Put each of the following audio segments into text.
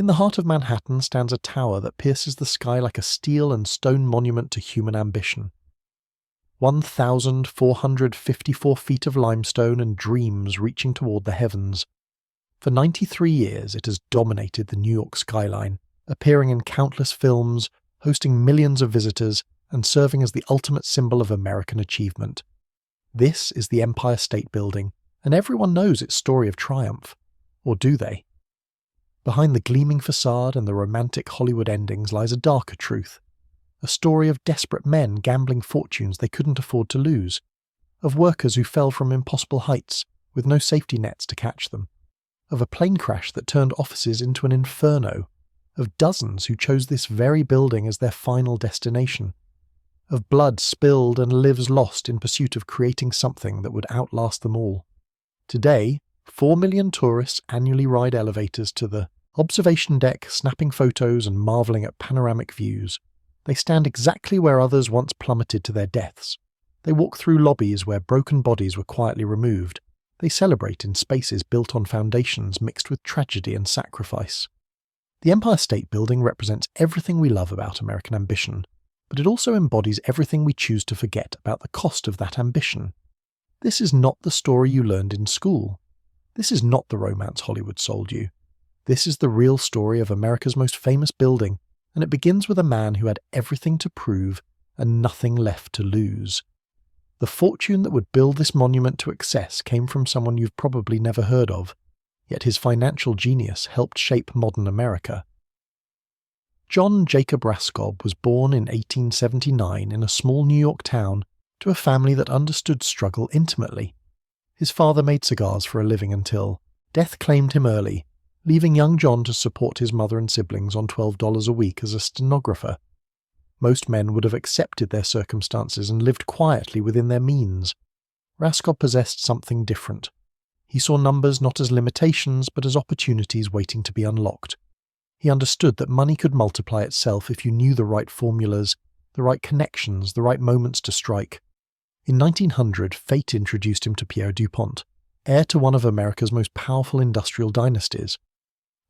In the heart of Manhattan stands a tower that pierces the sky like a steel and stone monument to human ambition. 1,454 feet of limestone and dreams reaching toward the heavens. For 93 years it has dominated the New York skyline, appearing in countless films, hosting millions of visitors, and serving as the ultimate symbol of American achievement. This is the Empire State Building, and everyone knows its story of triumph. Or do they? Behind the gleaming facade and the romantic Hollywood endings lies a darker truth. A story of desperate men gambling fortunes they couldn't afford to lose. Of workers who fell from impossible heights, with no safety nets to catch them. Of a plane crash that turned offices into an inferno. Of dozens who chose this very building as their final destination. Of blood spilled and lives lost in pursuit of creating something that would outlast them all. Today, 4 million tourists annually ride elevators to the observation deck, snapping photos and marvelling at panoramic views. They stand exactly where others once plummeted to their deaths. They walk through lobbies where broken bodies were quietly removed. They celebrate in spaces built on foundations mixed with tragedy and sacrifice. The Empire State Building represents everything we love about American ambition, but it also embodies everything we choose to forget about the cost of that ambition. This is not the story you learned in school. This is not the romance Hollywood sold you. This is the real story of America's most famous building, and it begins with a man who had everything to prove and nothing left to lose. The fortune that would build this monument to excess came from someone you've probably never heard of, yet his financial genius helped shape modern America. John Jacob Raskob was born in 1879 in a small New York town to a family that understood struggle intimately. His father made cigars for a living until death claimed him early, leaving young John to support his mother and siblings on $12 a week as a stenographer. Most men would have accepted their circumstances and lived quietly within their means. Raskob possessed something different. He saw numbers not as limitations but as opportunities waiting to be unlocked. He understood that money could multiply itself if you knew the right formulas, the right connections, the right moments to strike. In 1900, fate introduced him to Pierre DuPont, heir to one of America's most powerful industrial dynasties.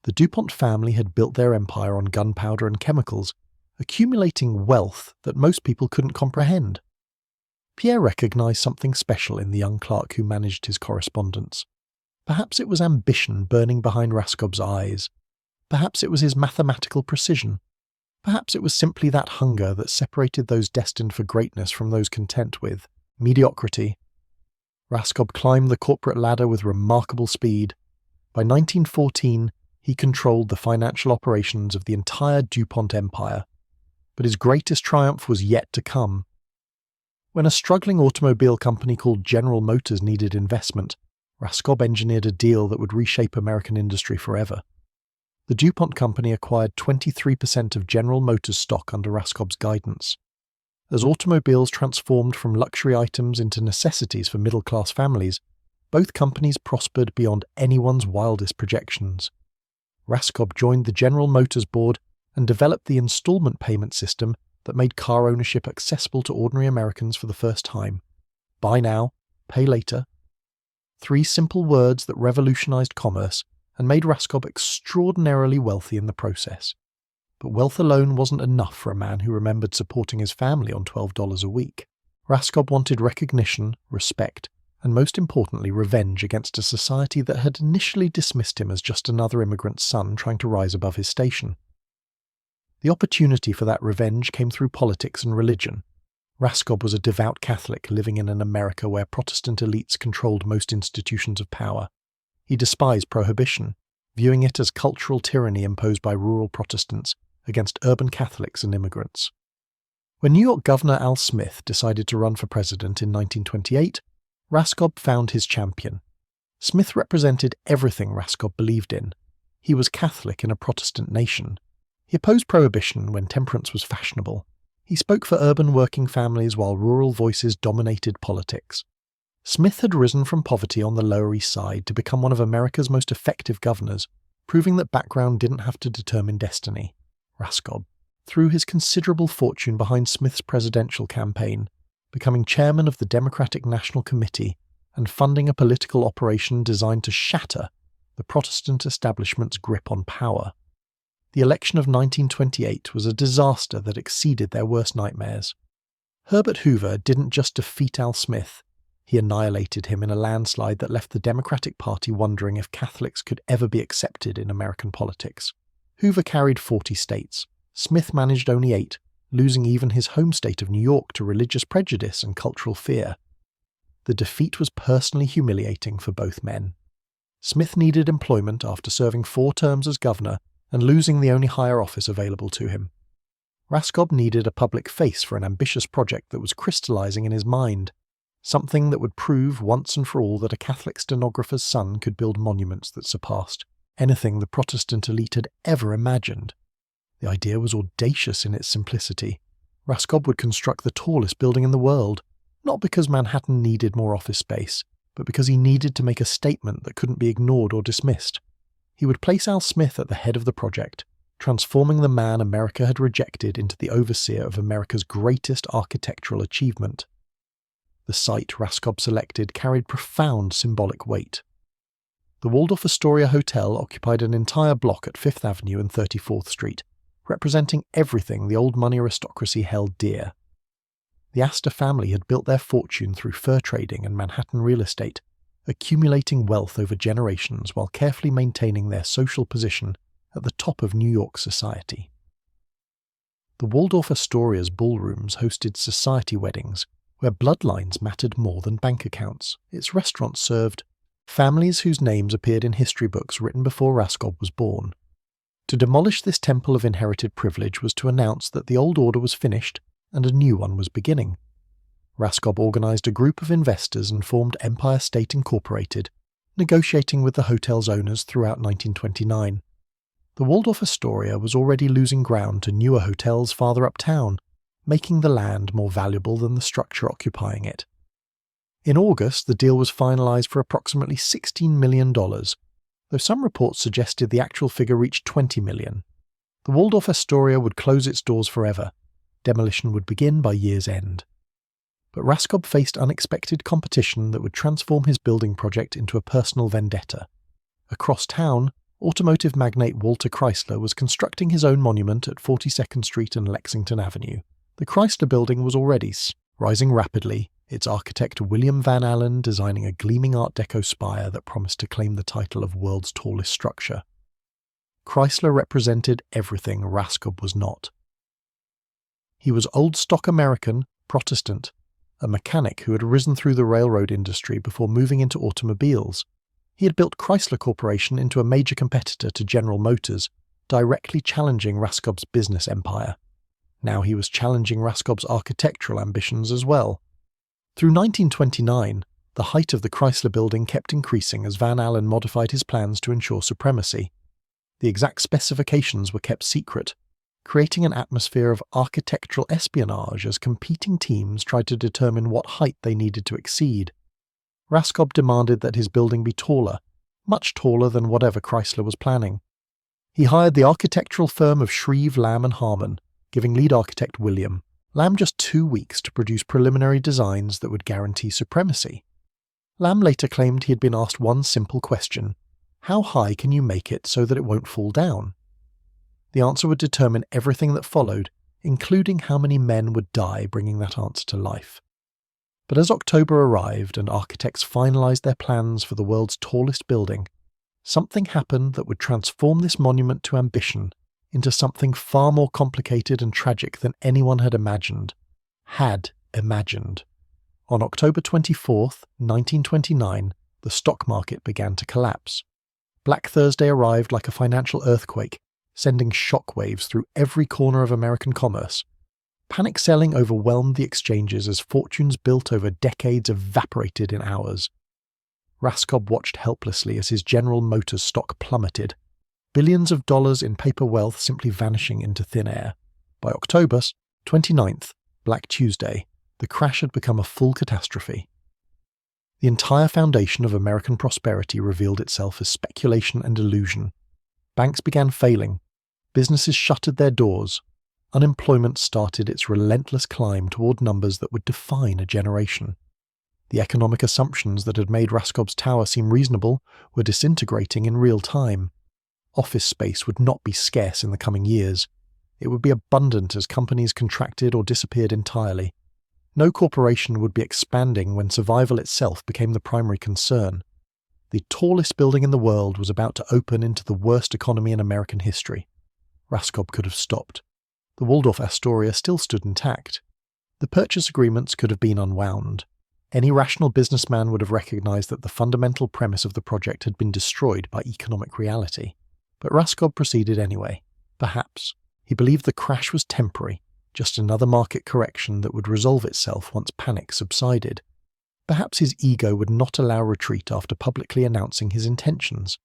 The DuPont family had built their empire on gunpowder and chemicals, accumulating wealth that most people couldn't comprehend. Pierre recognized something special in the young clerk who managed his correspondence. Perhaps it was ambition burning behind Raskob's eyes. Perhaps it was his mathematical precision. Perhaps it was simply that hunger that separated those destined for greatness from those content with mediocrity. Raskob climbed the corporate ladder with remarkable speed. By 1914, he controlled the financial operations of the entire DuPont empire. But his greatest triumph was yet to come. When a struggling automobile company called General Motors needed investment, Raskob engineered a deal that would reshape American industry forever. The DuPont company acquired 23% of General Motors stock under Raskob's guidance. As automobiles transformed from luxury items into necessities for middle-class families, both companies prospered beyond anyone's wildest projections. Raskob joined the General Motors board and developed the installment payment system that made car ownership accessible to ordinary Americans for the first time. Buy now, pay later. 3 simple words that revolutionized commerce and made Raskob extraordinarily wealthy in the process. But wealth alone wasn't enough for a man who remembered supporting his family on $12 a week. Raskob wanted recognition, respect, and most importantly revenge against a society that had initially dismissed him as just another immigrant's son trying to rise above his station. The opportunity for that revenge came through politics and religion. Raskob was a devout Catholic living in an America where Protestant elites controlled most institutions of power. He despised prohibition, viewing it as cultural tyranny imposed by rural Protestants against urban Catholics and immigrants. When New York Governor Al Smith decided to run for president in 1928, Raskob found his champion. Smith represented everything Raskob believed in. He was Catholic in a Protestant nation. He opposed prohibition when temperance was fashionable. He spoke for urban working families while rural voices dominated politics. Smith had risen from poverty on the Lower East Side to become one of America's most effective governors, proving that background didn't have to determine destiny. Raskob threw his considerable fortune behind Smith's presidential campaign, becoming chairman of the Democratic National Committee and funding a political operation designed to shatter the Protestant establishment's grip on power. The election of 1928 was a disaster that exceeded their worst nightmares. Herbert Hoover didn't just defeat Al Smith, he annihilated him in a landslide that left the Democratic Party wondering if Catholics could ever be accepted in American politics. Hoover carried 40 states. Smith managed only 8, losing even his home state of New York to religious prejudice and cultural fear. The defeat was personally humiliating for both men. Smith needed employment after serving 4 terms as governor and losing the only higher office available to him. Raskob needed a public face for an ambitious project that was crystallizing in his mind, something that would prove once and for all that a Catholic stenographer's son could build monuments that surpassed anything the Protestant elite had ever imagined. The idea was audacious in its simplicity. Raskob would construct the tallest building in the world, not because Manhattan needed more office space, but because he needed to make a statement that couldn't be ignored or dismissed. He would place Al Smith at the head of the project, transforming the man America had rejected into the overseer of America's greatest architectural achievement. The site Raskob selected carried profound symbolic weight. The Waldorf Astoria Hotel occupied an entire block at 5th Avenue and 34th Street, representing everything the old money aristocracy held dear. The Astor family had built their fortune through fur trading and Manhattan real estate, accumulating wealth over generations while carefully maintaining their social position at the top of New York society. The Waldorf Astoria's ballrooms hosted society weddings, where bloodlines mattered more than bank accounts. Its restaurants served families whose names appeared in history books written before Raskob was born. To demolish this temple of inherited privilege was to announce that the old order was finished and a new one was beginning. Raskob organized a group of investors and formed Empire State Incorporated, negotiating with the hotel's owners throughout 1929. The Waldorf Astoria was already losing ground to newer hotels farther uptown, making the land more valuable than the structure occupying it. In August, the deal was finalized for approximately $16 million, though some reports suggested the actual figure reached $20 million. The Waldorf Astoria would close its doors forever. Demolition would begin by year's end. But Raskob faced unexpected competition that would transform his building project into a personal vendetta. Across town, automotive magnate Walter Chrysler was constructing his own monument at 42nd Street and Lexington Avenue. The Chrysler building was already rising rapidly, its architect William Van Allen designing a gleaming Art Deco spire that promised to claim the title of world's tallest structure. Chrysler represented everything Raskob was not. He was old stock American, Protestant, a mechanic who had risen through the railroad industry before moving into automobiles. He had built Chrysler Corporation into a major competitor to General Motors, directly challenging Raskob's business empire. Now he was challenging Raskob's architectural ambitions as well. Through 1929, the height of the Chrysler building kept increasing as Van Allen modified his plans to ensure supremacy. The exact specifications were kept secret, creating an atmosphere of architectural espionage as competing teams tried to determine what height they needed to exceed. Raskob demanded that his building be taller, much taller than whatever Chrysler was planning. He hired the architectural firm of Shreve, Lamb and Harmon, giving lead architect William Lamb just 2 weeks to produce preliminary designs that would guarantee supremacy. Lamb later claimed he had been asked one simple question: how high can you make it so that it won't fall down? The answer would determine everything that followed, including how many men would die bringing that answer to life. But as October arrived and architects finalized their plans for the world's tallest building, something happened that would transform this monument to ambition into something far more complicated and tragic than anyone had imagined. On October 24th, 1929, the stock market began to collapse. Black Thursday arrived like a financial earthquake, sending shockwaves through every corner of American commerce. Panic selling overwhelmed the exchanges as fortunes built over decades evaporated in hours. Raskob watched helplessly as his General Motors stock plummeted, billions of dollars in paper wealth simply vanishing into thin air. By October 29th, Black Tuesday, the crash had become a full catastrophe. The entire foundation of American prosperity revealed itself as speculation and illusion. Banks began failing, businesses shuttered their doors, unemployment started its relentless climb toward numbers that would define a generation. The economic assumptions that had made Raskob's tower seem reasonable were disintegrating in real time. Office space would not be scarce in the coming years. It would be abundant as companies contracted or disappeared entirely. No corporation would be expanding when survival itself became the primary concern. The tallest building in the world was about to open into the worst economy in American history. Raskob could have stopped. The Waldorf Astoria still stood intact. The purchase agreements could have been unwound. Any rational businessman would have recognized that the fundamental premise of the project had been destroyed by economic reality. But Raskob proceeded anyway. Perhaps. He believed the crash was temporary, just another market correction that would resolve itself once panic subsided. Perhaps his ego would not allow retreat after publicly announcing his intentions.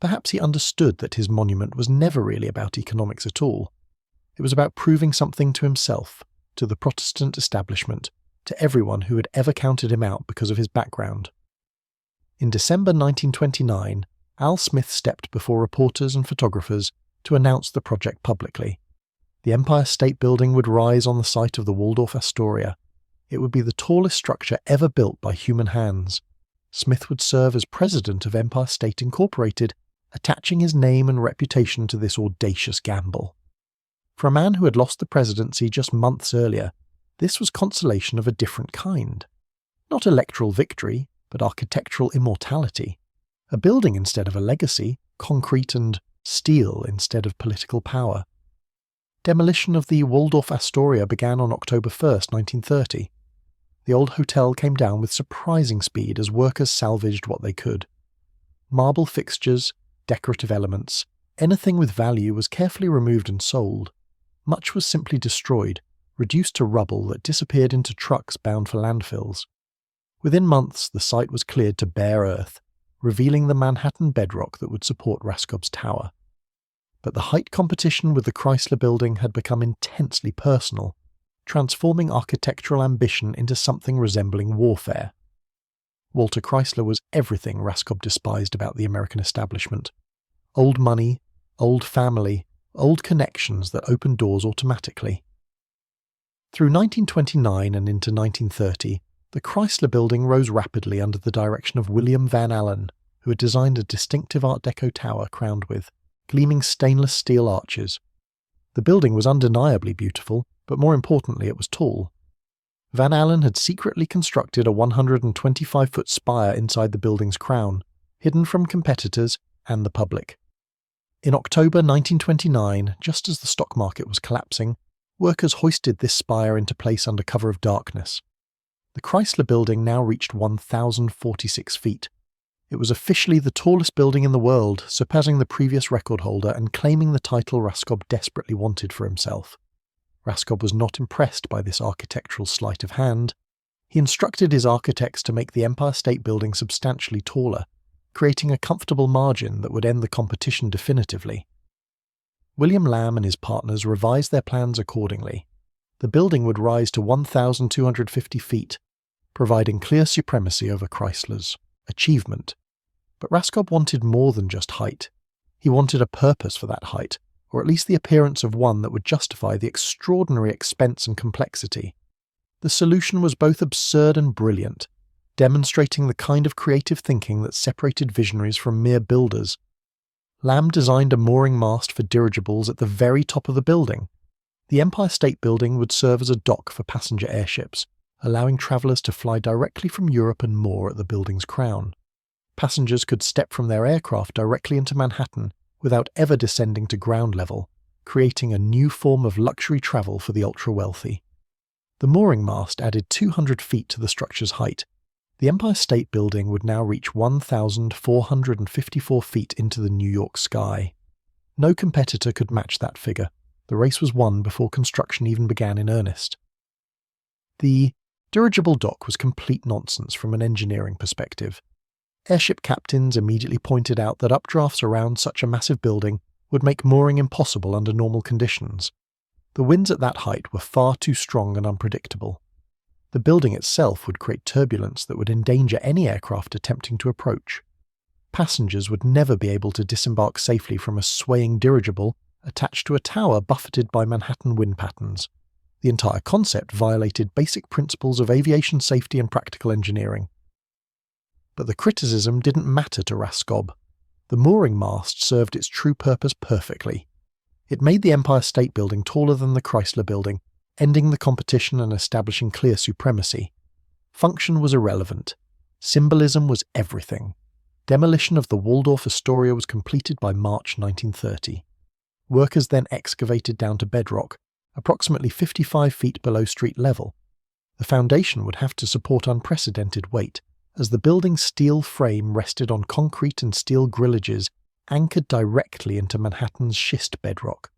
Perhaps he understood that his monument was never really about economics at all. It was about proving something to himself, to the Protestant establishment, to everyone who had ever counted him out because of his background. In December 1929, Al Smith stepped before reporters and photographers to announce the project publicly. The Empire State Building would rise on the site of the Waldorf Astoria. It would be the tallest structure ever built by human hands. Smith would serve as president of Empire State Incorporated, attaching his name and reputation to this audacious gamble. For a man who had lost the presidency just months earlier, this was consolation of a different kind. Not electoral victory, but architectural immortality. A building instead of a legacy, concrete and steel instead of political power. Demolition of the Waldorf Astoria began on October 1st, 1930. The old hotel came down with surprising speed as workers salvaged what they could. Marble fixtures, decorative elements, anything with value was carefully removed and sold. Much was simply destroyed, reduced to rubble that disappeared into trucks bound for landfills. Within months, the site was cleared to bare earth, revealing the Manhattan bedrock that would support Raskob's tower. But the height competition with the Chrysler Building had become intensely personal, transforming architectural ambition into something resembling warfare. Walter Chrysler was everything Raskob despised about the American establishment. Old money, old family, old connections that opened doors automatically. Through 1929 and into 1930, the Chrysler Building rose rapidly under the direction of William Van Allen, who had designed a distinctive Art Deco tower crowned with gleaming stainless steel arches. The building was undeniably beautiful, but more importantly it was tall. Van Allen had secretly constructed a 125-foot spire inside the building's crown, hidden from competitors and the public. In October 1929, just as the stock market was collapsing, workers hoisted this spire into place under cover of darkness. The Chrysler Building now reached 1,046 feet. It was officially the tallest building in the world, surpassing the previous record holder and claiming the title Raskob desperately wanted for himself. Raskob was not impressed by this architectural sleight of hand. He instructed his architects to make the Empire State Building substantially taller, creating a comfortable margin that would end the competition definitively. William Lamb and his partners revised their plans accordingly. The building would rise to 1,250 feet, providing clear supremacy over Chrysler's achievement. But Raskob wanted more than just height. He wanted a purpose for that height, or at least the appearance of one that would justify the extraordinary expense and complexity. The solution was both absurd and brilliant, demonstrating the kind of creative thinking that separated visionaries from mere builders. Lamb designed a mooring mast for dirigibles at the very top of the building. The Empire State Building would serve as a dock for passenger airships, allowing travellers to fly directly from Europe and more at the building's crown. Passengers could step from their aircraft directly into Manhattan without ever descending to ground level, creating a new form of luxury travel for the ultra-wealthy. The mooring mast added 200 feet to the structure's height. The Empire State Building would now reach 1,454 feet into the New York sky. No competitor could match that figure. The race was won before construction even began in earnest. The dirigible dock was complete nonsense from an engineering perspective. Airship captains immediately pointed out that updrafts around such a massive building would make mooring impossible under normal conditions. The winds at that height were far too strong and unpredictable. The building itself would create turbulence that would endanger any aircraft attempting to approach. Passengers would never be able to disembark safely from a swaying dirigible attached to a tower buffeted by Manhattan wind patterns. The entire concept violated basic principles of aviation safety and practical engineering. But the criticism didn't matter to Raskob. The mooring mast served its true purpose perfectly. It made the Empire State Building taller than the Chrysler Building, ending the competition and establishing clear supremacy. Function was irrelevant. Symbolism was everything. Demolition of the Waldorf Astoria was completed by March 1930. Workers then excavated down to bedrock, approximately 55 feet below street level. The foundation would have to support unprecedented weight, as the building's steel frame rested on concrete and steel grillages anchored directly into Manhattan's schist bedrock.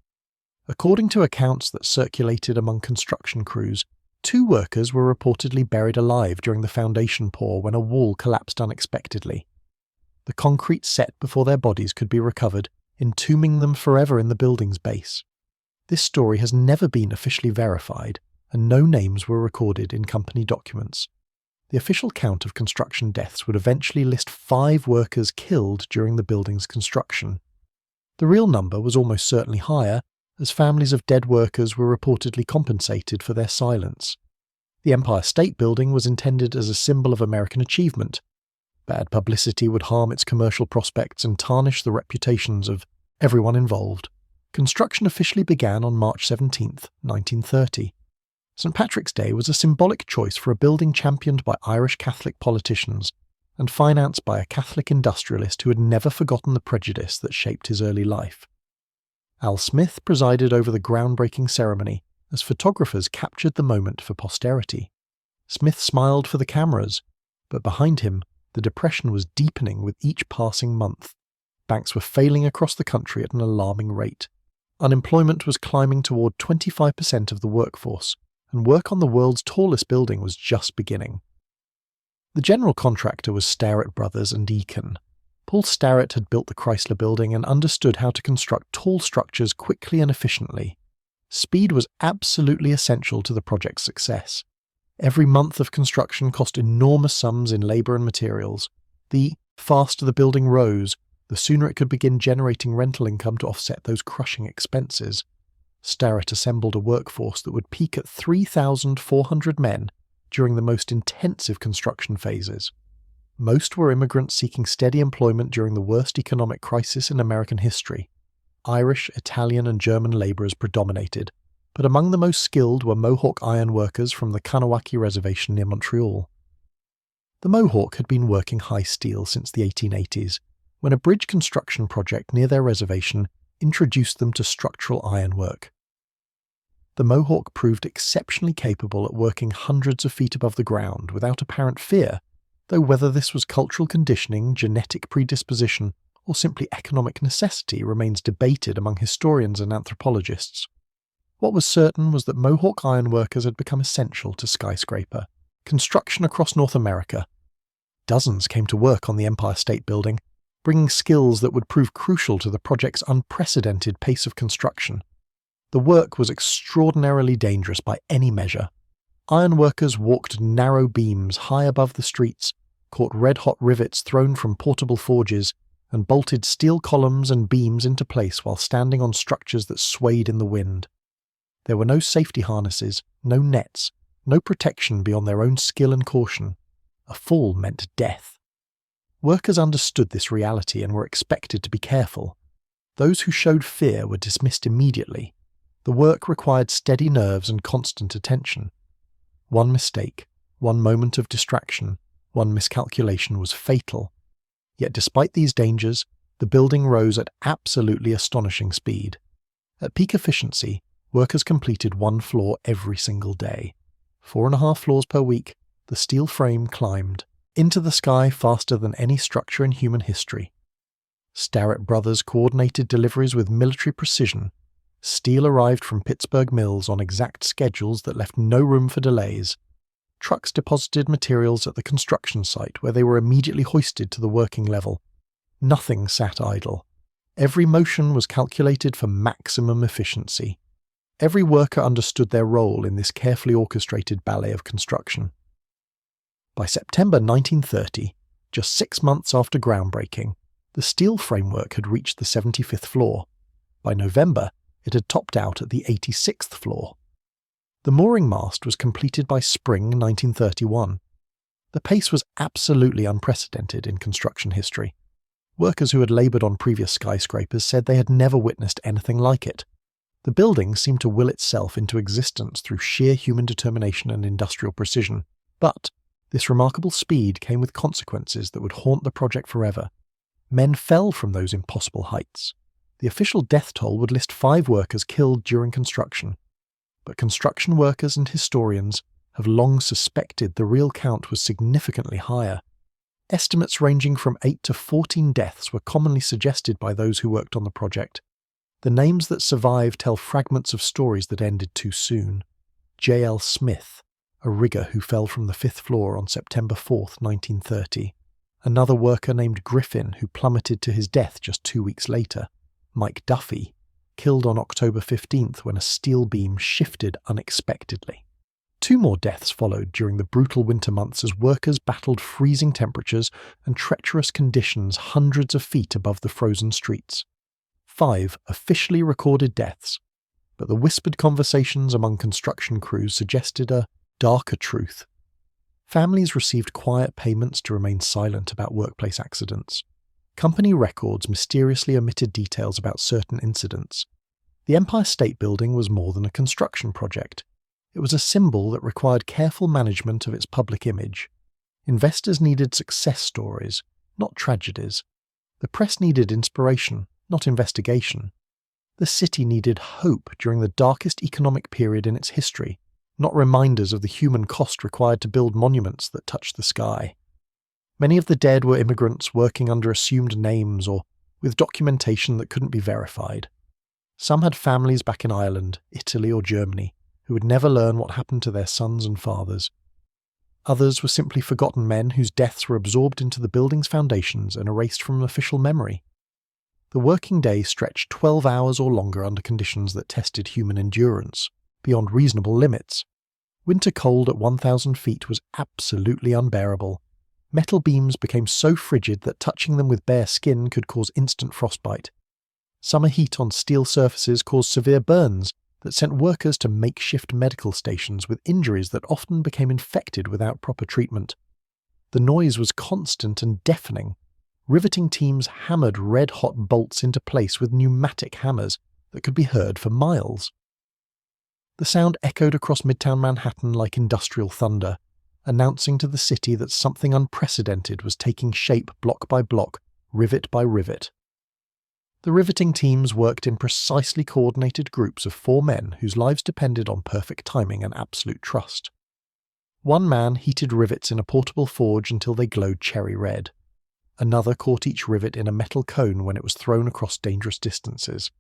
According to accounts that circulated among construction crews, 2 workers were reportedly buried alive during the foundation pour when a wall collapsed unexpectedly. The concrete set before their bodies could be recovered, entombing them forever in the building's base. This story has never been officially verified, and no names were recorded in company documents. The official count of construction deaths would eventually list 5 workers killed during the building's construction. The real number was almost certainly higher, as families of dead workers were reportedly compensated for their silence. The Empire State Building was intended as a symbol of American achievement. Bad publicity would harm its commercial prospects and tarnish the reputations of everyone involved. Construction officially began on March 17, 1930. St. Patrick's Day was a symbolic choice for a building championed by Irish Catholic politicians and financed by a Catholic industrialist who had never forgotten the prejudice that shaped his early life. Al Smith presided over the groundbreaking ceremony as photographers captured the moment for posterity. Smith smiled for the cameras, but behind him, the depression was deepening with each passing month. Banks were failing across the country at an alarming rate. Unemployment was climbing toward 25% of the workforce, and work on the world's tallest building was just beginning. The general contractor was Starrett Brothers and Eakin. Paul Starrett had built the Chrysler Building and understood how to construct tall structures quickly and efficiently. Speed was absolutely essential to the project's success. Every month of construction cost enormous sums in labour and materials. The faster the building rose, the sooner it could begin generating rental income to offset those crushing expenses. Starrett assembled a workforce that would peak at 3,400 men during the most intensive construction phases. Most were immigrants seeking steady employment during the worst economic crisis in American history. Irish, Italian, and German labourers predominated, but among the most skilled were Mohawk iron workers from the Kanawaki Reservation near Montreal. The Mohawk had been working high steel since the 1880s, when a bridge construction project near their reservation introduced them to structural ironwork. The Mohawk proved exceptionally capable at working hundreds of feet above the ground without apparent fear, though whether this was cultural conditioning, genetic predisposition, or simply economic necessity remains debated among historians and anthropologists. What was certain was that Mohawk ironworkers had become essential to skyscraper construction across North America. Dozens came to work on the Empire State Building, bringing skills that would prove crucial to the project's unprecedented pace of construction. The work was extraordinarily dangerous by any measure. Ironworkers walked narrow beams high above the streets, caught red-hot rivets thrown from portable forges, and bolted steel columns and beams into place while standing on structures that swayed in the wind. There were no safety harnesses, no nets, no protection beyond their own skill and caution. A fall meant death. Workers understood this reality and were expected to be careful. Those who showed fear were dismissed immediately. The work required steady nerves and constant attention. One mistake, one moment of distraction, one miscalculation was fatal. Yet despite these dangers, the building rose at absolutely astonishing speed. At peak efficiency, workers completed 1 floor every single day. 4.5 floors per week, the steel frame climbed into the sky faster than any structure in human history. Starrett Brothers coordinated deliveries with military precision. Steel arrived from Pittsburgh mills on exact schedules that left no room for delays. Trucks deposited materials at the construction site where they were immediately hoisted to the working level. Nothing sat idle. Every motion was calculated for maximum efficiency. Every worker understood their role in this carefully orchestrated ballet of construction. By September 1930, just 6 months after groundbreaking, the steel framework had reached the 75th floor. By November, it had topped out at the 86th floor. The mooring mast was completed by spring 1931. The pace was absolutely unprecedented in construction history. Workers who had laboured on previous skyscrapers said they had never witnessed anything like it. The building seemed to will itself into existence through sheer human determination and industrial precision, but this remarkable speed came with consequences that would haunt the project forever. Men fell from those impossible heights. The official death toll would list 5 workers killed during construction, but construction workers and historians have long suspected the real count was significantly higher. Estimates ranging from 8 to 14 deaths were commonly suggested by those who worked on the project. The names that survive tell fragments of stories that ended too soon. J.L. Smith, a rigger who fell from the 5th floor on September 4, 1930. Another worker named Griffin who plummeted to his death just 2 weeks later. Mike Duffy, killed on October 15th when a steel beam shifted unexpectedly. 2 more deaths followed during the brutal winter months as workers battled freezing temperatures and treacherous conditions hundreds of feet above the frozen streets. 5 officially recorded deaths, but the whispered conversations among construction crews suggested a darker truth. Families received quiet payments to remain silent about workplace accidents. Company records mysteriously omitted details about certain incidents. The Empire State Building was more than a construction project. It was a symbol that required careful management of its public image. Investors needed success stories, not tragedies. The press needed inspiration, not investigation. The city needed hope during the darkest economic period in its history, not reminders of the human cost required to build monuments that touch the sky. Many of the dead were immigrants working under assumed names or with documentation that couldn't be verified. Some had families back in Ireland, Italy or Germany, who would never learn what happened to their sons and fathers. Others were simply forgotten men whose deaths were absorbed into the building's foundations and erased from official memory. The working day stretched 12 hours or longer under conditions that tested human endurance, beyond reasonable limits. Winter cold at 1,000 feet was absolutely unbearable. Metal beams became so frigid that touching them with bare skin could cause instant frostbite. Summer heat on steel surfaces caused severe burns that sent workers to makeshift medical stations with injuries that often became infected without proper treatment. The noise was constant and deafening. Riveting teams hammered red-hot bolts into place with pneumatic hammers that could be heard for miles. The sound echoed across Midtown Manhattan like industrial thunder, announcing to the city that something unprecedented was taking shape block by block, rivet by rivet. The riveting teams worked in precisely coordinated groups of 4 men whose lives depended on perfect timing and absolute trust. One man heated rivets in a portable forge until they glowed cherry red. Another caught each rivet in a metal cone when it was thrown across dangerous distances.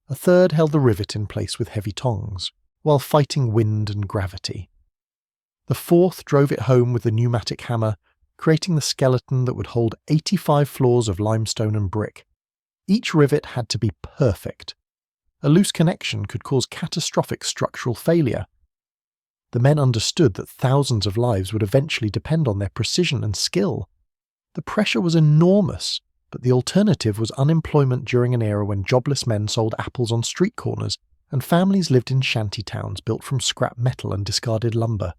A third held the rivet in place with heavy tongs, while fighting wind and gravity. The fourth drove it home with the pneumatic hammer, creating the skeleton that would hold 85 floors of limestone and brick. Each rivet had to be perfect. A loose connection could cause catastrophic structural failure. The men understood that thousands of lives would eventually depend on their precision and skill. The pressure was enormous, but the alternative was unemployment during an era when jobless men sold apples on street corners and families lived in shanty towns built from scrap metal and discarded lumber.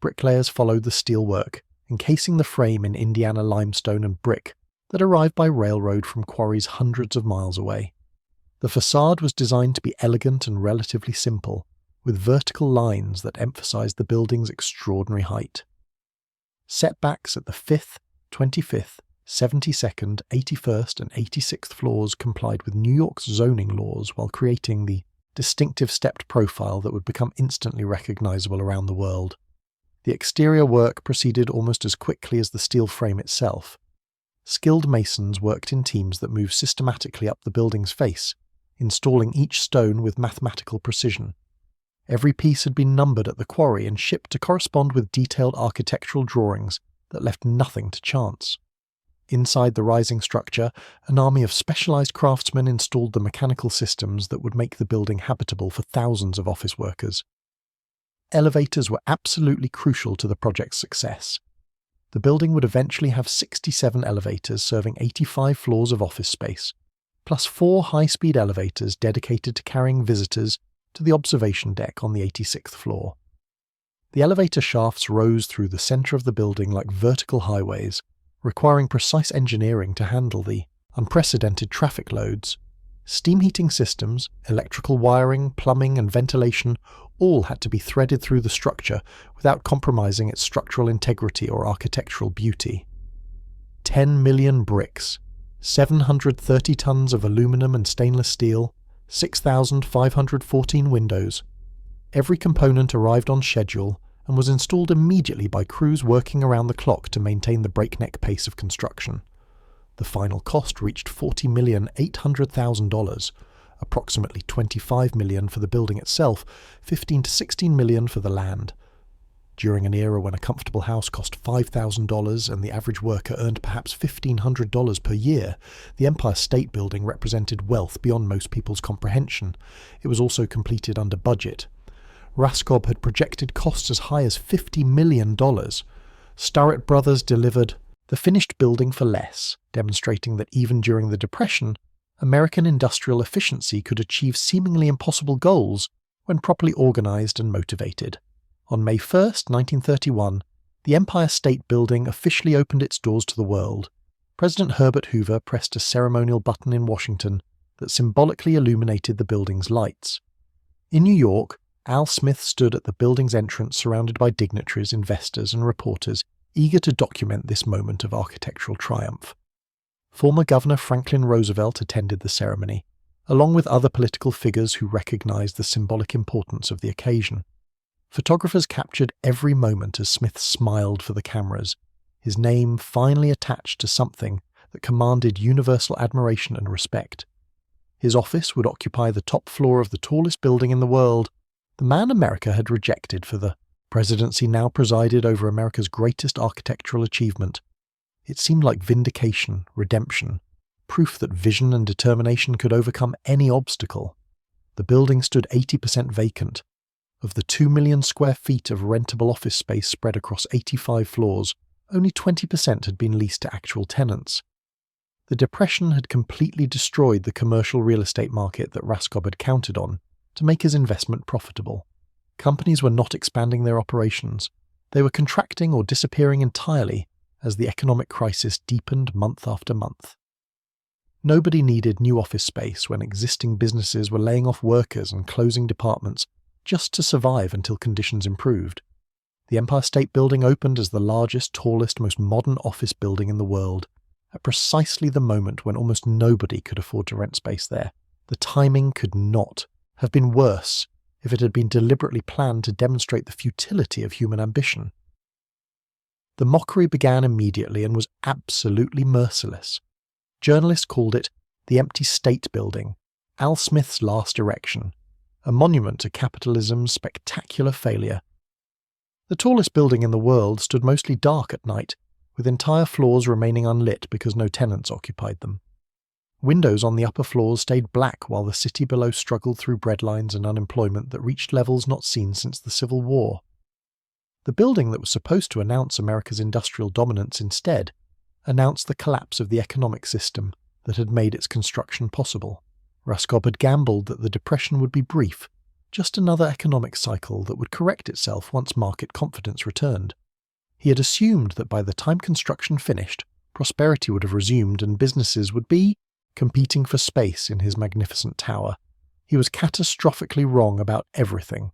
Bricklayers followed the steel work, encasing the frame in Indiana limestone and brick that arrived by railroad from quarries hundreds of miles away. The facade was designed to be elegant and relatively simple, with vertical lines that emphasized the building's extraordinary height. Setbacks at the 5th, 25th, 72nd, 81st and 86th floors complied with New York's zoning laws while creating the distinctive stepped profile that would become instantly recognizable around the world. The exterior work proceeded almost as quickly as the steel frame itself. Skilled masons worked in teams that moved systematically up the building's face, installing each stone with mathematical precision. Every piece had been numbered at the quarry and shipped to correspond with detailed architectural drawings that left nothing to chance. Inside the rising structure, an army of specialized craftsmen installed the mechanical systems that would make the building habitable for thousands of office workers. Elevators were absolutely crucial to the project's success. The building would eventually have 67 elevators serving 85 floors of office space, plus 4 high-speed elevators dedicated to carrying visitors to the observation deck on the 86th floor. The elevator shafts rose through the center of the building like vertical highways, requiring precise engineering to handle the unprecedented traffic loads. Steam heating systems, electrical wiring, plumbing and ventilation all had to be threaded through the structure without compromising its structural integrity or architectural beauty. 10 million bricks, 730 tons of aluminum and stainless steel, 6,514 windows. Every component arrived on schedule and was installed immediately by crews working around the clock to maintain the breakneck pace of construction. The final cost reached $40,800,000, approximately $25 million for the building itself, $15 to $16 million for the land. During an era when a comfortable house cost $5,000 and the average worker earned perhaps $1,500 per year, the Empire State Building represented wealth beyond most people's comprehension. It was also completed under budget. Raskob had projected costs as high as $50 million. Starrett Brothers delivered the finished building for less, demonstrating that even during the Depression, American industrial efficiency could achieve seemingly impossible goals when properly organized and motivated. On May 1, 1931, the Empire State Building officially opened its doors to the world. President Herbert Hoover pressed a ceremonial button in Washington that symbolically illuminated the building's lights. In New York, Al Smith stood at the building's entrance surrounded by dignitaries, investors and reporters eager to document this moment of architectural triumph. Former Governor Franklin Roosevelt attended the ceremony, along with other political figures who recognized the symbolic importance of the occasion. Photographers captured every moment as Smith smiled for the cameras, his name finally attached to something that commanded universal admiration and respect. His office would occupy the top floor of the tallest building in the world, the man America had rejected for the presidency now presided over America's greatest architectural achievement. It seemed like vindication, redemption, proof that vision and determination could overcome any obstacle. The building stood 80% vacant. Of the 2 million square feet of rentable office space spread across 85 floors, only 20% had been leased to actual tenants. The Depression had completely destroyed the commercial real estate market that Raskob had counted on to make his investment profitable. Companies were not expanding their operations. They were contracting or disappearing entirely as the economic crisis deepened month after month. Nobody needed new office space when existing businesses were laying off workers and closing departments just to survive until conditions improved. The Empire State Building opened as the largest, tallest, most modern office building in the world, at precisely the moment when almost nobody could afford to rent space there. The timing could not have been worse if it had been deliberately planned to demonstrate the futility of human ambition. The mockery began immediately and was absolutely merciless. Journalists called it the Empty State Building, Al Smith's last erection, a monument to capitalism's spectacular failure. The tallest building in the world stood mostly dark at night, with entire floors remaining unlit because no tenants occupied them. Windows on the upper floors stayed black while the city below struggled through breadlines and unemployment that reached levels not seen since the Civil War. The building that was supposed to announce America's industrial dominance instead announced the collapse of the economic system that had made its construction possible. Raskob had gambled that the Depression would be brief, just another economic cycle that would correct itself once market confidence returned. He had assumed that by the time construction finished, prosperity would have resumed and businesses would be competing for space in his magnificent tower. He was catastrophically wrong about everything.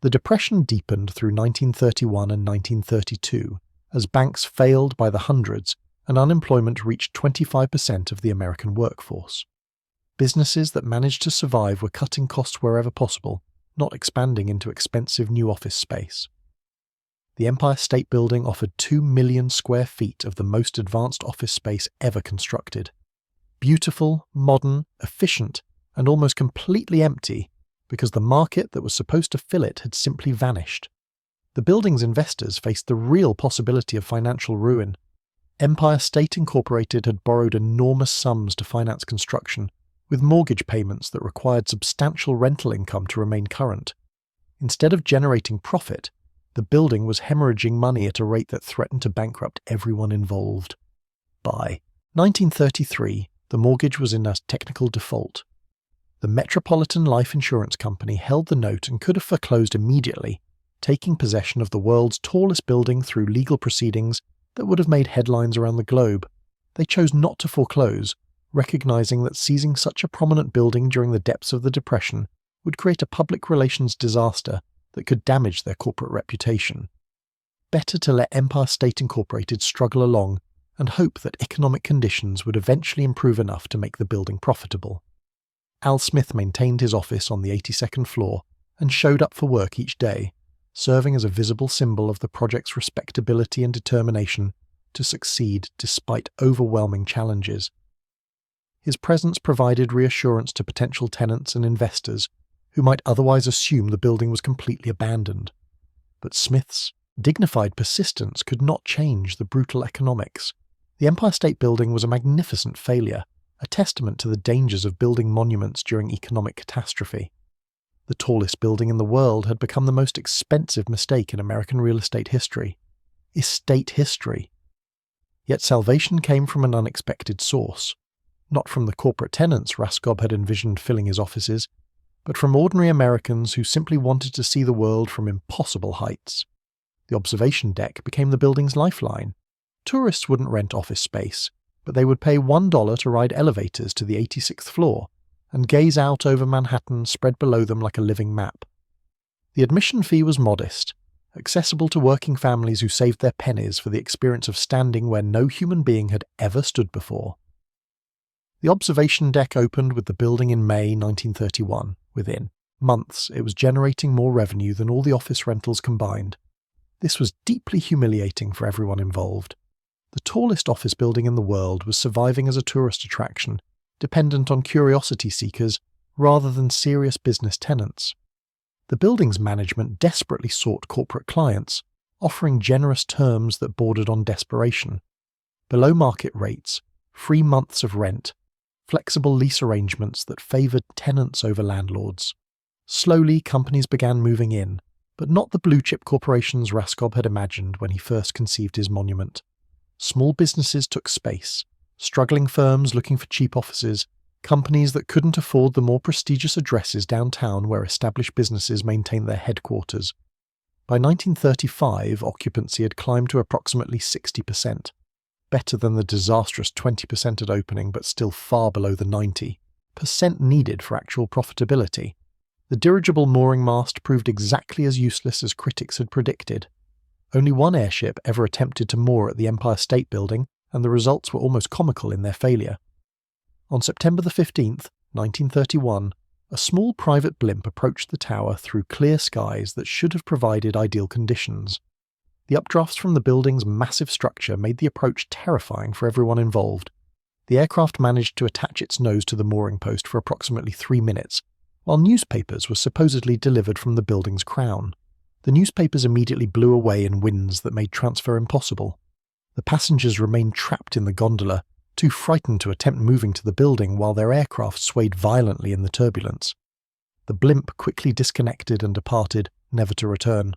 The Depression deepened through 1931 and 1932 as banks failed by the hundreds and unemployment reached 25% of the American workforce. Businesses that managed to survive were cutting costs wherever possible, not expanding into expensive new office space. The Empire State Building offered 2 million square feet of the most advanced office space ever constructed. Beautiful, modern, efficient, and almost completely empty because the market that was supposed to fill it had simply vanished. The building's investors faced the real possibility of financial ruin. Empire State Incorporated had borrowed enormous sums to finance construction, with mortgage payments that required substantial rental income to remain current. Instead of generating profit, the building was hemorrhaging money at a rate that threatened to bankrupt everyone involved. By 1933, the mortgage was in a technical default. The Metropolitan Life Insurance Company held the note and could have foreclosed immediately, taking possession of the world's tallest building through legal proceedings that would have made headlines around the globe. They chose not to foreclose, recognizing that seizing such a prominent building during the depths of the Depression would create a public relations disaster that could damage their corporate reputation. Better to let Empire State Incorporated struggle along and hope that economic conditions would eventually improve enough to make the building profitable. Al Smith maintained his office on the 82nd floor and showed up for work each day, serving as a visible symbol of the project's respectability and determination to succeed despite overwhelming challenges. His presence provided reassurance to potential tenants and investors who might otherwise assume the building was completely abandoned. But Smith's dignified persistence could not change the brutal economics. The Empire State Building was a magnificent failure, a testament to the dangers of building monuments during economic catastrophe. The tallest building in the world had become the most expensive mistake in American real estate history. Estate history. Yet salvation came from an unexpected source. Not from the corporate tenants Raskob had envisioned filling his offices, but from ordinary Americans who simply wanted to see the world from impossible heights. The observation deck became the building's lifeline. Tourists wouldn't rent office space, but they would pay $1 to ride elevators to the 86th floor and gaze out over Manhattan spread below them like a living map. The admission fee was modest, accessible to working families who saved their pennies for the experience of standing where no human being had ever stood before. The observation deck opened with the building in May 1931. Within months, it was generating more revenue than all the office rentals combined. This was deeply humiliating for everyone involved. The tallest office building in the world was surviving as a tourist attraction, dependent on curiosity seekers rather than serious business tenants. The building's management desperately sought corporate clients, offering generous terms that bordered on desperation. Below market rates, free months of rent, flexible lease arrangements that favoured tenants over landlords. Slowly, companies began moving in, but not the blue-chip corporations Raskob had imagined when he first conceived his monument. Small businesses took space, struggling firms looking for cheap offices, companies that couldn't afford the more prestigious addresses downtown where established businesses maintained their headquarters. By 1935, occupancy had climbed to approximately 60%, better than the disastrous 20% at opening but still far below the 90% needed for actual profitability. The dirigible mooring mast proved exactly as useless as critics had predicted. Only one airship ever attempted to moor at the Empire State Building, and the results were almost comical in their failure. On September 15th, 1931, a small private blimp approached the tower through clear skies that should have provided ideal conditions. The updrafts from the building's massive structure made the approach terrifying for everyone involved. The aircraft managed to attach its nose to the mooring post for approximately 3 minutes, while newspapers were supposedly delivered from the building's crown. The newspapers immediately blew away in winds that made transfer impossible. The passengers remained trapped in the gondola, too frightened to attempt moving to the building while their aircraft swayed violently in the turbulence. The blimp quickly disconnected and departed, never to return.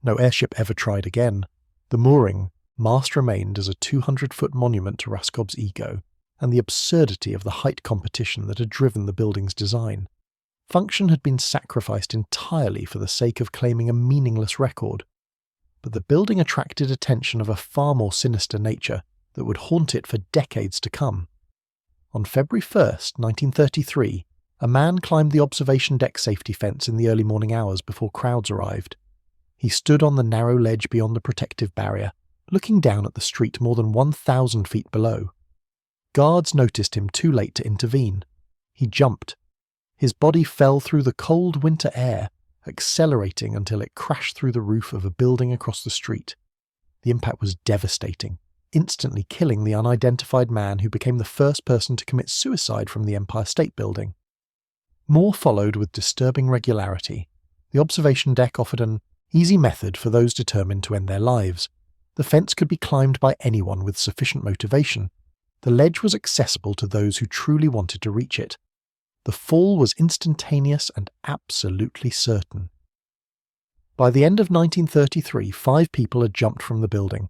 No airship ever tried again. The mooring mast remained as a 200-foot monument to Raskob's ego and the absurdity of the height competition that had driven the building's design. Function had been sacrificed entirely for the sake of claiming a meaningless record. But the building attracted attention of a far more sinister nature that would haunt it for decades to come. On February 1st, 1933, a man climbed the observation deck safety fence in the early morning hours before crowds arrived. He stood on the narrow ledge beyond the protective barrier, looking down at the street more than 1,000 feet below. Guards noticed him too late to intervene. He jumped. His body fell through the cold winter air, accelerating until it crashed through the roof of a building across the street. The impact was devastating, instantly killing the unidentified man who became the first person to commit suicide from the Empire State Building. More followed with disturbing regularity. The observation deck offered an easy method for those determined to end their lives. The fence could be climbed by anyone with sufficient motivation. The ledge was accessible to those who truly wanted to reach it. The fall was instantaneous and absolutely certain. By the end of 1933, 5 people had jumped from the building.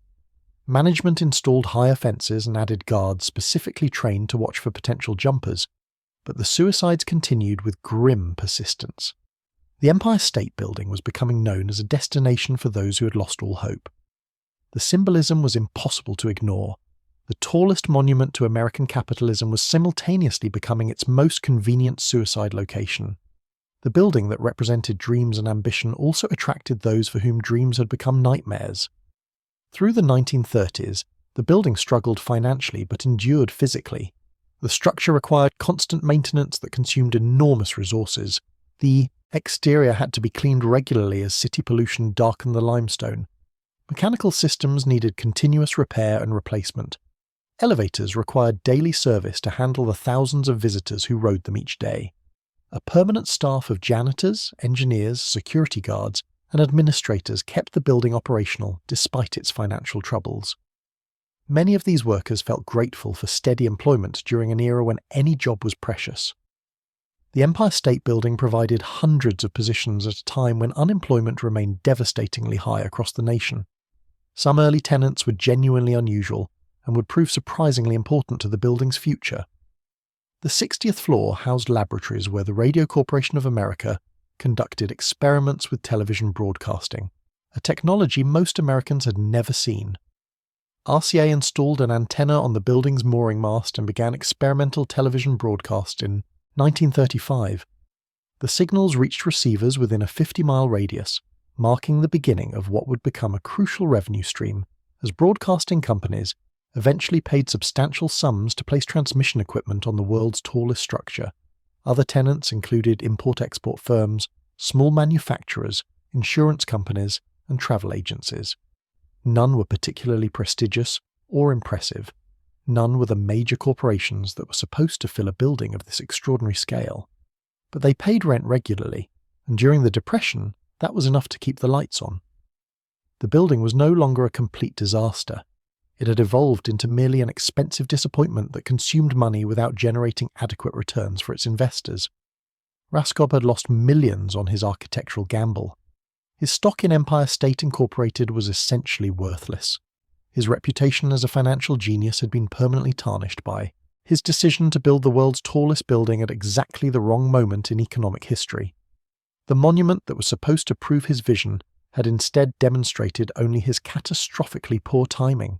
Management installed higher fences and added guards specifically trained to watch for potential jumpers, but the suicides continued with grim persistence. The Empire State Building was becoming known as a destination for those who had lost all hope. The symbolism was impossible to ignore. The tallest monument to American capitalism was simultaneously becoming its most convenient suicide location. The building that represented dreams and ambition also attracted those for whom dreams had become nightmares. Through the 1930s, the building struggled financially but endured physically. The structure required constant maintenance that consumed enormous resources. The exterior had to be cleaned regularly as city pollution darkened the limestone. Mechanical systems needed continuous repair and replacement. Elevators required daily service to handle the thousands of visitors who rode them each day. A permanent staff of janitors, engineers, security guards, and administrators kept the building operational despite its financial troubles. Many of these workers felt grateful for steady employment during an era when any job was precious. The Empire State Building provided hundreds of positions at a time when unemployment remained devastatingly high across the nation. Some early tenants were genuinely unusual and would prove surprisingly important to the building's future. The 60th floor housed laboratories where the Radio Corporation of America conducted experiments with television broadcasting, a technology most Americans had never seen. RCA installed an antenna on the building's mooring mast and began experimental television broadcasts in 1935. The signals reached receivers within a 50-mile radius, marking the beginning of what would become a crucial revenue stream as broadcasting companies eventually paid substantial sums to place transmission equipment on the world's tallest structure. Other tenants included import-export firms, small manufacturers, insurance companies, and travel agencies. None were particularly prestigious or impressive. None were the major corporations that were supposed to fill a building of this extraordinary scale. But they paid rent regularly, and during the Depression, that was enough to keep the lights on. The building was no longer a complete disaster. It had evolved into merely an expensive disappointment that consumed money without generating adequate returns for its investors. Raskob had lost millions on his architectural gamble. His stock in Empire State Incorporated was essentially worthless. His reputation as a financial genius had been permanently tarnished by his decision to build the world's tallest building at exactly the wrong moment in economic history. The monument that was supposed to prove his vision had instead demonstrated only his catastrophically poor timing.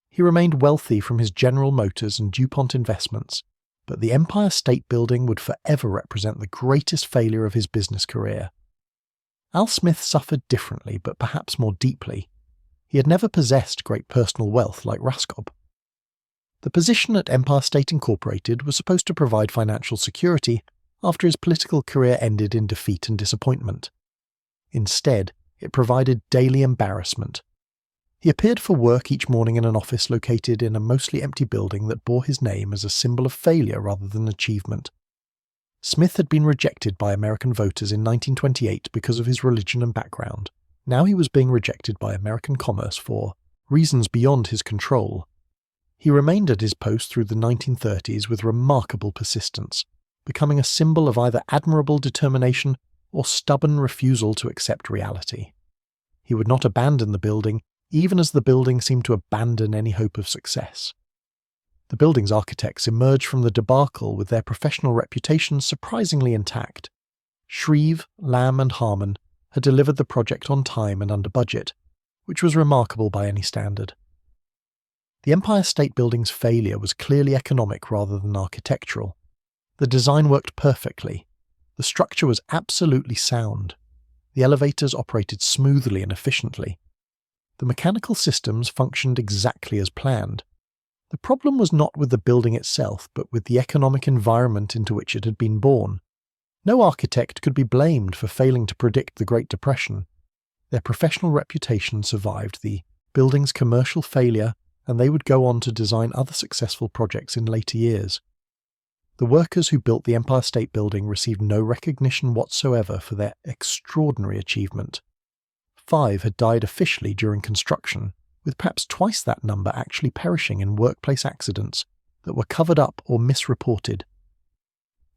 He remained wealthy from his General Motors and DuPont investments, but the Empire State Building would forever represent the greatest failure of his business career. Al Smith suffered differently, but perhaps more deeply. He had never possessed great personal wealth like Raskob. The position at Empire State Incorporated was supposed to provide financial security after his political career ended in defeat and disappointment. Instead, it provided daily embarrassment. He appeared for work each morning in an office located in a mostly empty building that bore his name as a symbol of failure rather than achievement. Smith had been rejected by American voters in 1928 because of his religion and background. Now he was being rejected by American commerce for reasons beyond his control. He remained at his post through the 1930s with remarkable persistence, becoming a symbol of either admirable determination or stubborn refusal to accept reality. He would not abandon the building, even as the building seemed to abandon any hope of success. The building's architects emerged from the debacle with their professional reputations surprisingly intact. Shreve, Lamb and Harmon had delivered the project on time and under budget, which was remarkable by any standard. The Empire State Building's failure was clearly economic rather than architectural. The design worked perfectly. The structure was absolutely sound. The elevators operated smoothly and efficiently. The mechanical systems functioned exactly as planned. The problem was not with the building itself, but with the economic environment into which it had been born. No architect could be blamed for failing to predict the Great Depression. Their professional reputation survived the building's commercial failure, and they would go on to design other successful projects in later years. The workers who built the Empire State Building received no recognition whatsoever for their extraordinary achievement. 5 had died officially during construction, with perhaps twice that number actually perishing in workplace accidents that were covered up or misreported.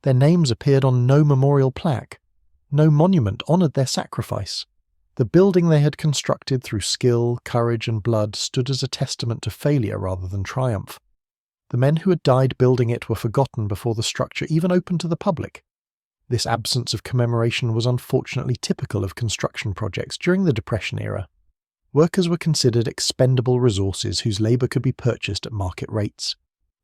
Their names appeared on no memorial plaque. No monument honoured their sacrifice. The building they had constructed through skill, courage and blood stood as a testament to failure rather than triumph. The men who had died building it were forgotten before the structure even opened to the public. This absence of commemoration was unfortunately typical of construction projects during the Depression era. Workers were considered expendable resources whose labour could be purchased at market rates.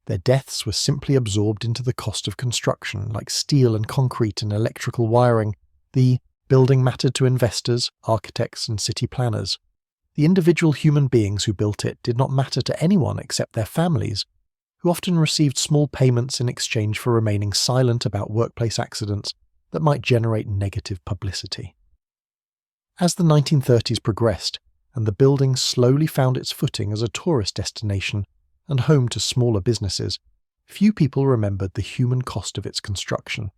Their deaths were simply absorbed into the cost of construction, like steel and concrete and electrical wiring. The building mattered to investors, architects, and city planners. The individual human beings who built it did not matter to anyone except their families, who often received small payments in exchange for remaining silent about workplace accidents that might generate negative publicity. As the 1930s progressed, and the building slowly found its footing as a tourist destination and home to smaller businesses, few people remembered the human cost of its construction.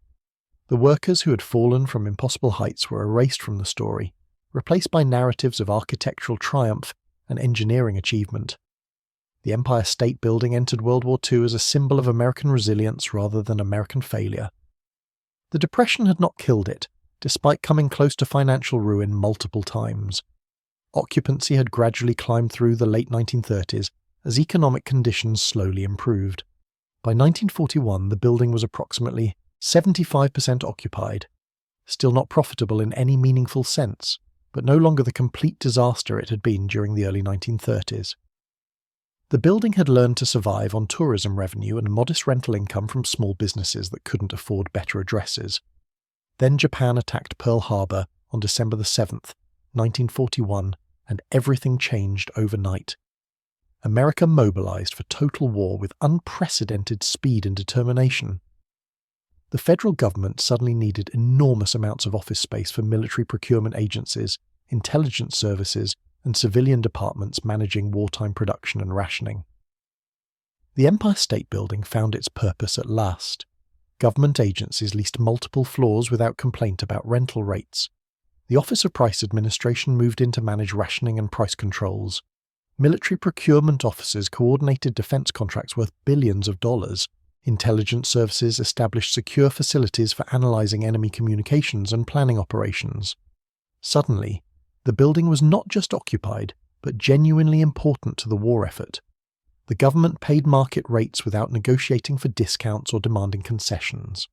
The workers who had fallen from impossible heights were erased from the story, replaced by narratives of architectural triumph and engineering achievement. The Empire State Building entered World War II as a symbol of American resilience rather than American failure. The Depression had not killed it, despite coming close to financial ruin multiple times. Occupancy had gradually climbed through the late 1930s as economic conditions slowly improved. By 1941, the building was approximately 75% occupied, still not profitable in any meaningful sense, but no longer the complete disaster it had been during the early 1930s. The building had learned to survive on tourism revenue and modest rental income from small businesses that couldn't afford better addresses. Then Japan attacked Pearl Harbor on December 7th, 1941, and everything changed overnight. America mobilized for total war with unprecedented speed and determination. The federal government suddenly needed enormous amounts of office space for military procurement agencies, intelligence services, and civilian departments managing wartime production and rationing. The Empire State Building found its purpose at last. Government agencies leased multiple floors without complaint about rental rates. The Office of Price Administration moved in to manage rationing and price controls. Military procurement officers coordinated defense contracts worth billions of dollars. Intelligence services established secure facilities for analyzing enemy communications and planning operations. Suddenly, the building was not just occupied, but genuinely important to the war effort. The government paid market rates without negotiating for discounts or demanding concessions.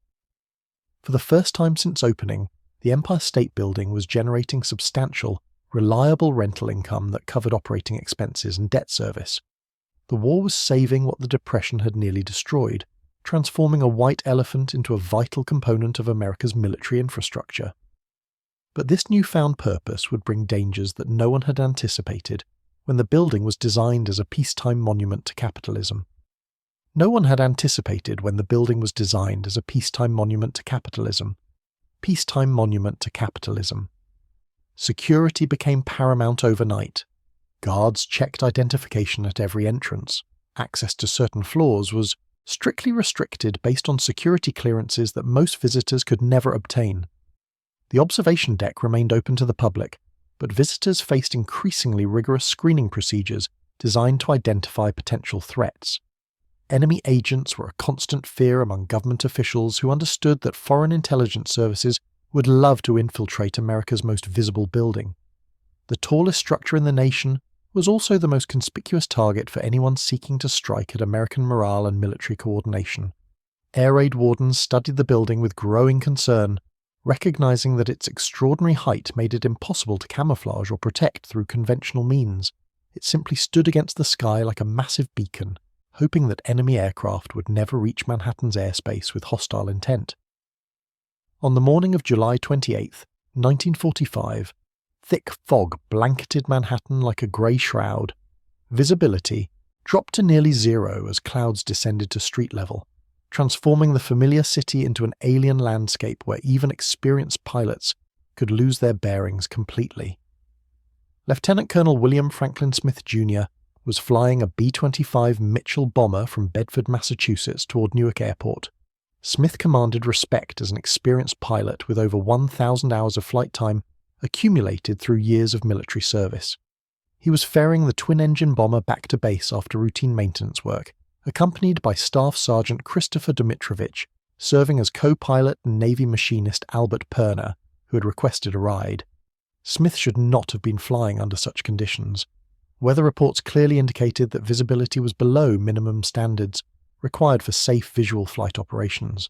For the first time since opening, the Empire State Building was generating substantial, reliable rental income that covered operating expenses and debt service. The war was saving what the Depression had nearly destroyed, transforming a white elephant into a vital component of America's military infrastructure. But this newfound purpose would bring dangers that no one had anticipated when the building was designed as a peacetime monument to capitalism. No one had anticipated when the building was designed as a peacetime monument to capitalism. Peacetime monument to capitalism. Security became paramount overnight. Guards checked identification at every entrance. Access to certain floors was strictly restricted based on security clearances that most visitors could never obtain. The observation deck remained open to the public, but visitors faced increasingly rigorous screening procedures designed to identify potential threats. Enemy agents were a constant fear among government officials who understood that foreign intelligence services would love to infiltrate America's most visible building. The tallest structure in the nation was also the most conspicuous target for anyone seeking to strike at American morale and military coordination. Air raid wardens studied the building with growing concern, recognizing that its extraordinary height made it impossible to camouflage or protect through conventional means. It simply stood against the sky like a massive beacon, hoping that enemy aircraft would never reach Manhattan's airspace with hostile intent. On the morning of July 28, 1945, thick fog blanketed Manhattan like a grey shroud. Visibility dropped to nearly zero as clouds descended to street level, transforming the familiar city into an alien landscape where even experienced pilots could lose their bearings completely. Lieutenant Colonel William Franklin Smith Jr. was flying a B-25 Mitchell bomber from Bedford, Massachusetts toward Newark Airport. Smith commanded respect as an experienced pilot with over 1,000 hours of flight time accumulated through years of military service. He was ferrying the twin-engine bomber back to base after routine maintenance work, accompanied by Staff Sergeant Christopher Dimitrovich, serving as co-pilot and Navy machinist Albert Perner, who had requested a ride. Smith should not have been flying under such conditions. Weather reports clearly indicated that visibility was below minimum standards required for safe visual flight operations.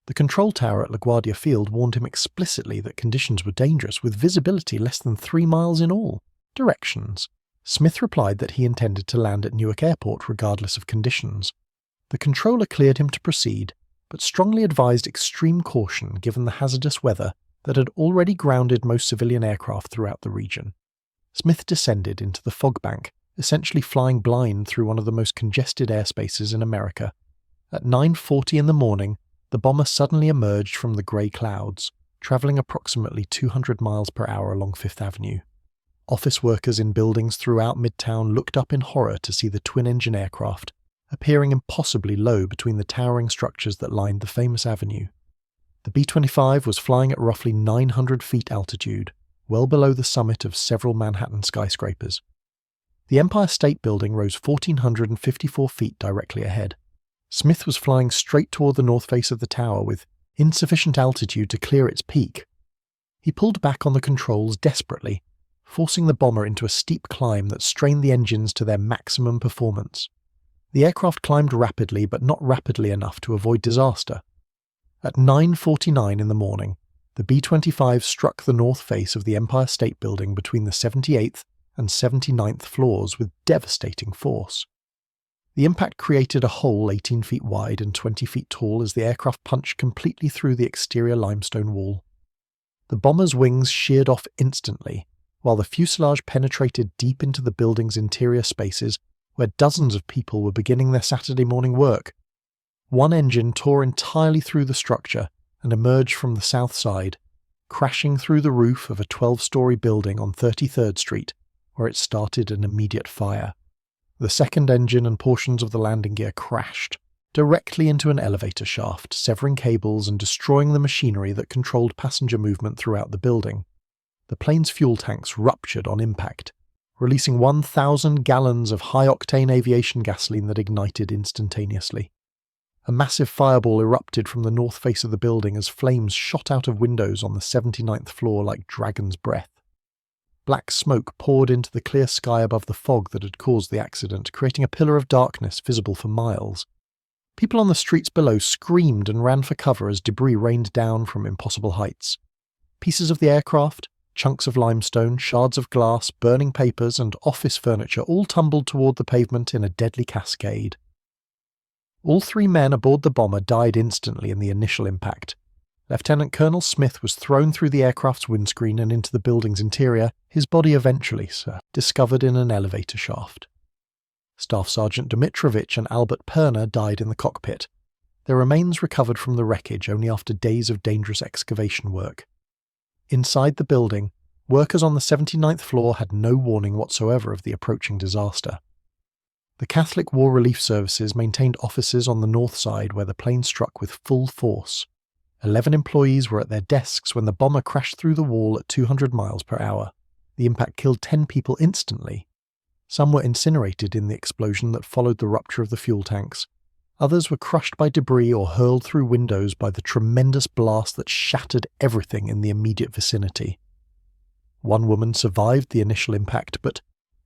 The control tower at LaGuardia Field warned him explicitly that conditions were dangerous with visibility less than 3 miles in all. directions?" Smith replied that he intended to land at Newark Airport regardless of conditions. The controller cleared him to proceed, but strongly advised extreme caution given the hazardous weather that had already grounded most civilian aircraft throughout the region. Smith descended into the fog bank, essentially flying blind through one of the most congested airspaces in America. At 9:40 in the morning, the bomber suddenly emerged from the grey clouds, travelling approximately 200 miles per hour along Fifth Avenue. Office workers in buildings throughout Midtown looked up in horror to see the twin-engine aircraft, appearing impossibly low between the towering structures that lined the famous avenue. The B-25 was flying at roughly 900 feet altitude, well below the summit of several Manhattan skyscrapers. The Empire State Building rose 1,454 feet directly ahead. Smith was flying straight toward the north face of the tower with insufficient altitude to clear its peak. He pulled back on the controls desperately, forcing the bomber into a steep climb that strained the engines to their maximum performance. The aircraft climbed rapidly, but not rapidly enough to avoid disaster. At 9:49 in the morning, the B-25 struck the north face of the Empire State Building between the 78th and 79th floors with devastating force. The impact created a hole 18 feet wide and 20 feet tall as the aircraft punched completely through the exterior limestone wall. The bomber's wings sheared off instantly, while the fuselage penetrated deep into the building's interior spaces where dozens of people were beginning their Saturday morning work. One engine tore entirely through the structure and emerged from the south side, crashing through the roof of a 12-story building on 33rd Street, where it started an immediate fire. The second engine and portions of the landing gear crashed directly into an elevator shaft, severing cables and destroying the machinery that controlled passenger movement throughout the building. The plane's fuel tanks ruptured on impact, releasing 1,000 gallons of high-octane aviation gasoline that ignited instantaneously. A massive fireball erupted from the north face of the building as flames shot out of windows on the 79th floor like dragon's breath. Black smoke poured into the clear sky above the fog that had caused the accident, creating a pillar of darkness visible for miles. People on the streets below screamed and ran for cover as debris rained down from impossible heights. Pieces of the aircraft, chunks of limestone, shards of glass, burning papers, and office furniture all tumbled toward the pavement in a deadly cascade. All 3 men aboard the bomber died instantly in the initial impact. Lieutenant Colonel Smith was thrown through the aircraft's windscreen and into the building's interior, his body eventually discovered in an elevator shaft. Staff Sergeant Dmitrovich and Albert Perner died in the cockpit. Their remains recovered from the wreckage only after days of dangerous excavation work. Inside the building, workers on the 79th floor had no warning whatsoever of the approaching disaster. The Catholic War Relief Services maintained offices on the north side where the plane struck with full force. 11 employees were at their desks when the bomber crashed through the wall at 200 miles per hour. The impact killed 10 people instantly. Some were incinerated in the explosion that followed the rupture of the fuel tanks. Others were crushed by debris or hurled through windows by the tremendous blast that shattered everything in the immediate vicinity. One woman survived the initial impact but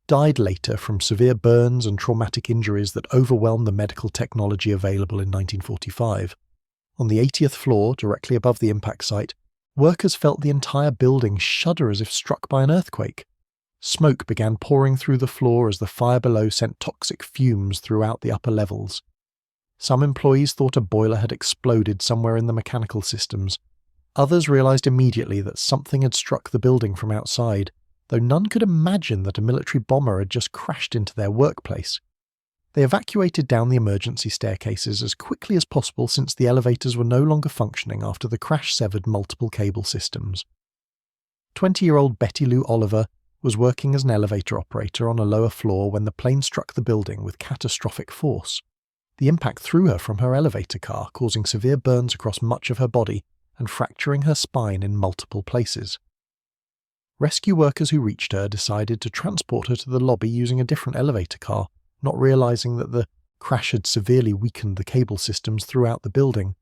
died later from severe burns and traumatic injuries that overwhelmed the medical technology available in 1945. On the 80th floor, directly above the impact site, workers felt the entire building shudder as if struck by an earthquake. Smoke began pouring through the floor as the fire below sent toxic fumes throughout the upper levels. Some employees thought a boiler had exploded somewhere in the mechanical systems. Others realized immediately that something had struck the building from outside, though none could imagine that a military bomber had just crashed into their workplace. They evacuated down the emergency staircases as quickly as possible since the elevators were no longer functioning after the crash severed multiple cable systems. 20-year-old Betty Lou Oliver was working as an elevator operator on a lower floor when the plane struck the building with catastrophic force. The impact threw her from her elevator car, causing severe burns across much of her body and fracturing her spine in multiple places. Rescue workers who reached her decided to transport her to the lobby using a different elevator car, not realizing that the crash had severely weakened the cable systems throughout the building.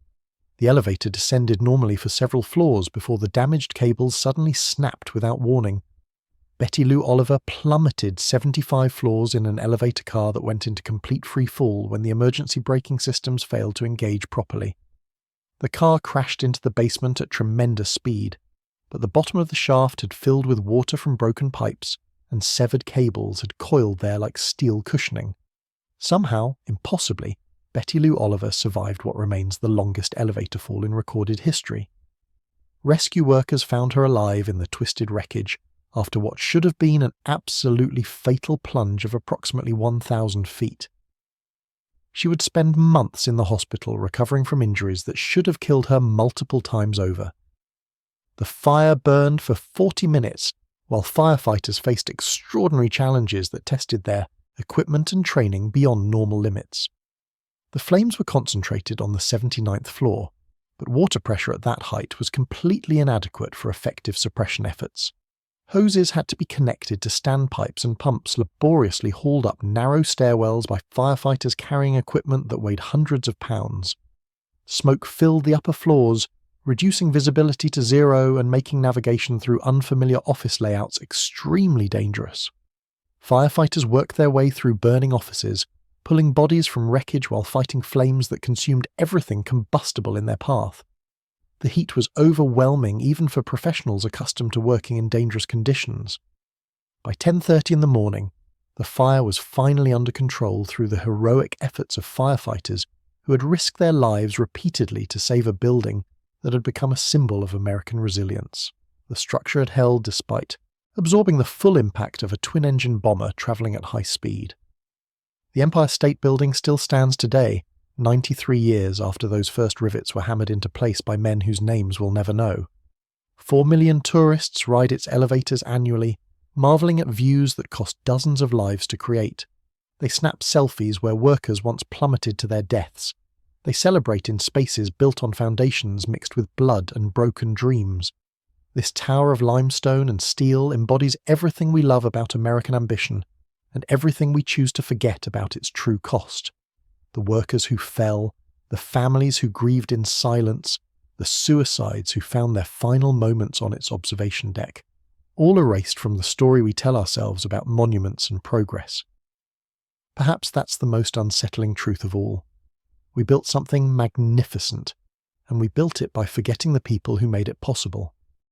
The elevator descended normally for several floors before the damaged cables suddenly snapped without warning. Betty Lou Oliver plummeted 75 floors in an elevator car that went into complete free fall when the emergency braking systems failed to engage properly. The car crashed into the basement at tremendous speed, but the bottom of the shaft had filled with water from broken pipes, and severed cables had coiled there like steel cushioning. Somehow, impossibly, Betty Lou Oliver survived what remains the longest elevator fall in recorded history. Rescue workers found her alive in the twisted wreckage after what should have been an absolutely fatal plunge of approximately 1,000 feet. She would spend months in the hospital recovering from injuries that should have killed her multiple times over. The fire burned for 40 minutes while firefighters faced extraordinary challenges that tested their equipment and training beyond normal limits. The flames were concentrated on the 79th floor, but water pressure at that height was completely inadequate for effective suppression efforts. Hoses had to be connected to standpipes and pumps laboriously hauled up narrow stairwells by firefighters carrying equipment that weighed hundreds of pounds. Smoke filled the upper floors, reducing visibility to zero and making navigation through unfamiliar office layouts extremely dangerous. Firefighters worked their way through burning offices, pulling bodies from wreckage while fighting flames that consumed everything combustible in their path. The heat was overwhelming even for professionals accustomed to working in dangerous conditions. By 10:30 in the morning, the fire was finally under control through the heroic efforts of firefighters who had risked their lives repeatedly to save a building that had become a symbol of American resilience. The structure had held despite absorbing the full impact of a twin-engine bomber travelling at high speed. The Empire State Building still stands today, 93 years after those first rivets were hammered into place by men whose names we'll never know. 4 million tourists ride its elevators annually, marvelling at views that cost dozens of lives to create. They snap selfies where workers once plummeted to their deaths. They celebrate in spaces built on foundations mixed with blood and broken dreams. This tower of limestone and steel embodies everything we love about American ambition, and everything we choose to forget about its true cost. The workers who fell, the families who grieved in silence, the suicides who found their final moments on its observation deck, all erased from the story we tell ourselves about monuments and progress. Perhaps that's the most unsettling truth of all. We built something magnificent, and we built it by forgetting the people who made it possible.